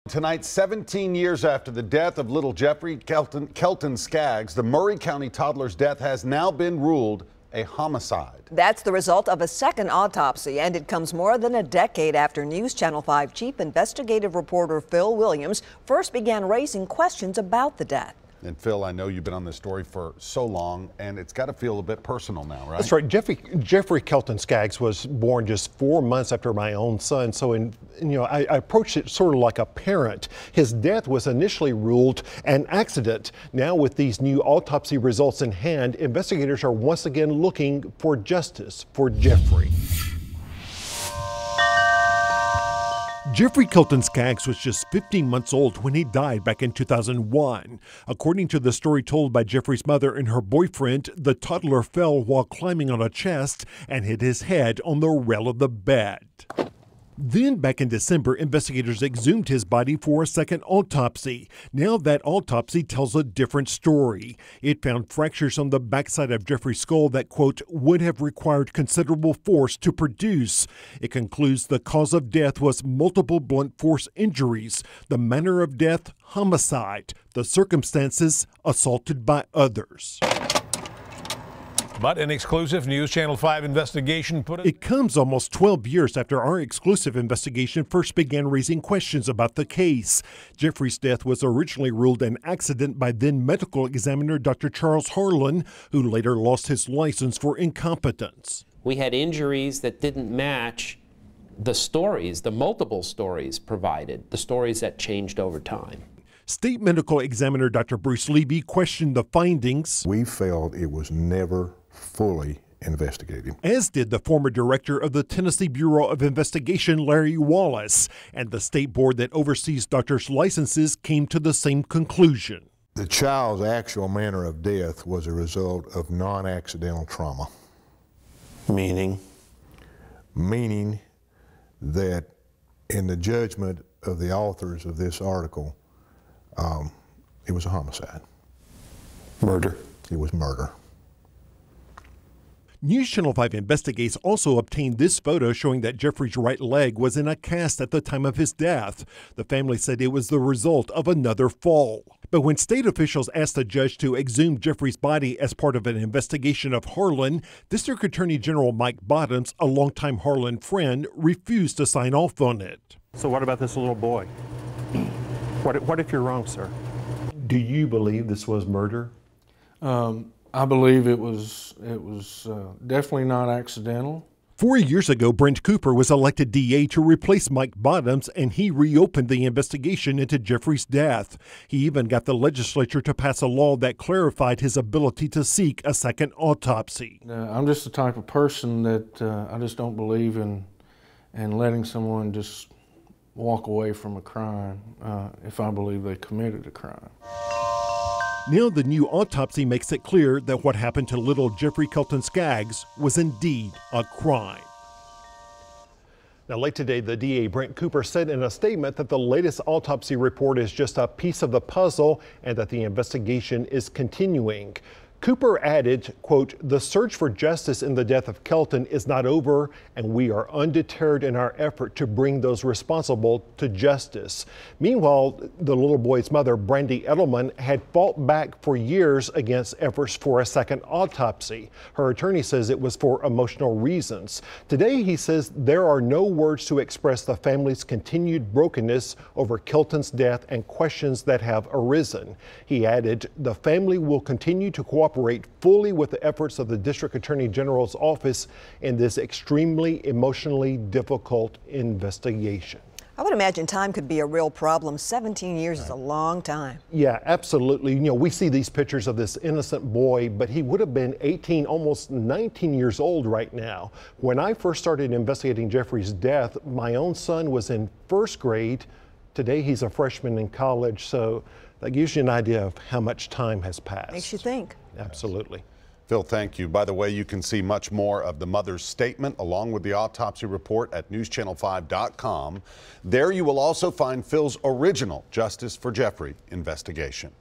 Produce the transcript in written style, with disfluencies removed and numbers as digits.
Tonight, 17 years after the death of little Jeffry Kelton Skaggs, the Maury County toddler's death has now been ruled a homicide. That's the result of a second autopsy, and it comes more than a decade after News Channel 5 chief investigative reporter Phil Williams first began raising questions about the death. And Phil, I know you've been on this story for so long, and it's got to feel a bit personal now, right? That's right. Jeffry Kelton Skaggs was born just 4 months after my own son. So, I approached it sort of like a parent. His death was initially ruled an accident. Now, with these new autopsy results in hand, investigators are once again looking for justice for Jeffry. Jeffry Kelton Skaggs was just 15 months old when he died back in 2001. According to the story told by Jeffry's mother and her boyfriend, the toddler fell while climbing on a chest and hit his head on the rail of the bed. Then, back in December, investigators exhumed his body for a second autopsy. Now that autopsy tells a different story. It found fractures on the backside of Jeffrey's skull that, quote, would have required considerable force to produce. It concludes the cause of death was multiple blunt force injuries, the manner of death, homicide, the circumstances, assaulted by others. But an exclusive News Channel 5 investigation put it comes almost 12 years after our exclusive investigation first began raising questions about the case. Jeffrey's death was originally ruled an accident by then medical examiner Dr. Charles Harlan, who later lost his license for incompetence. We had injuries that didn't match the stories, the multiple stories provided, the stories that changed over time. State medical examiner Dr. Bruce Levy questioned the findings. We felt it was never fully investigated. As did the former director of the Tennessee Bureau of Investigation, Larry Wallace, and the state board that oversees doctors' licenses came to the same conclusion. The child's actual manner of death was a result of non-accidental trauma. Meaning? Meaning that in the judgment of the authors of this article, it was a homicide. Murder. It was murder. News Channel 5 Investigates also obtained this photo showing that Jeffrey's right leg was in a cast at the time of his death. The family said it was the result of another fall. But when state officials asked the judge to exhume Jeffrey's body as part of an investigation of Harlan, District Attorney General Mike Bottoms, a longtime Harlan friend, refused to sign off on it. So what about this little boy? What if you're wrong, sir? Do you believe this was murder? I believe it was definitely not accidental. 4 years ago, Brent Cooper was elected DA to replace Mike Bottoms, and he reopened the investigation into Jeffrey's death. He even got the legislature to pass a law that clarified his ability to seek a second autopsy. I'm just the type of person that I just don't believe in letting someone just walk away from a crime if I believe they committed a crime. Now the new autopsy makes it clear that what happened to little Jeffry Kelton Skaggs was indeed a crime. Now, late today, the DA, Brent Cooper, said in a statement that the latest autopsy report is just a piece of the puzzle and that the investigation is continuing. Cooper added, quote, the search for justice in the death of Kelton is not over, and we are undeterred in our effort to bring those responsible to justice. Meanwhile, the little boy's mother, Brandy Edelman, had fought back for years against efforts for a second autopsy. Her attorney says it was for emotional reasons. Today, he says there are no words to express the family's continued brokenness over Kelton's death and questions that have arisen. He added, the family will continue to cooperate fully with the efforts of the District Attorney General's office in this extremely emotionally difficult investigation. I would imagine time could be a real problem. 17 years is a long time. Yeah, absolutely. We see these pictures of this innocent boy, but he would have been 18, almost 19 years old right now. When I first started investigating Jeffrey's death, my own son was in first grade. Today he's a freshman in college, so that gives you an idea of how much time has passed. Makes you think. Absolutely. Phil, thank you. By the way, you can see much more of the mother's statement along with the autopsy report at newschannel5.com. There you will also find Phil's original Justice for Jeffrey investigation.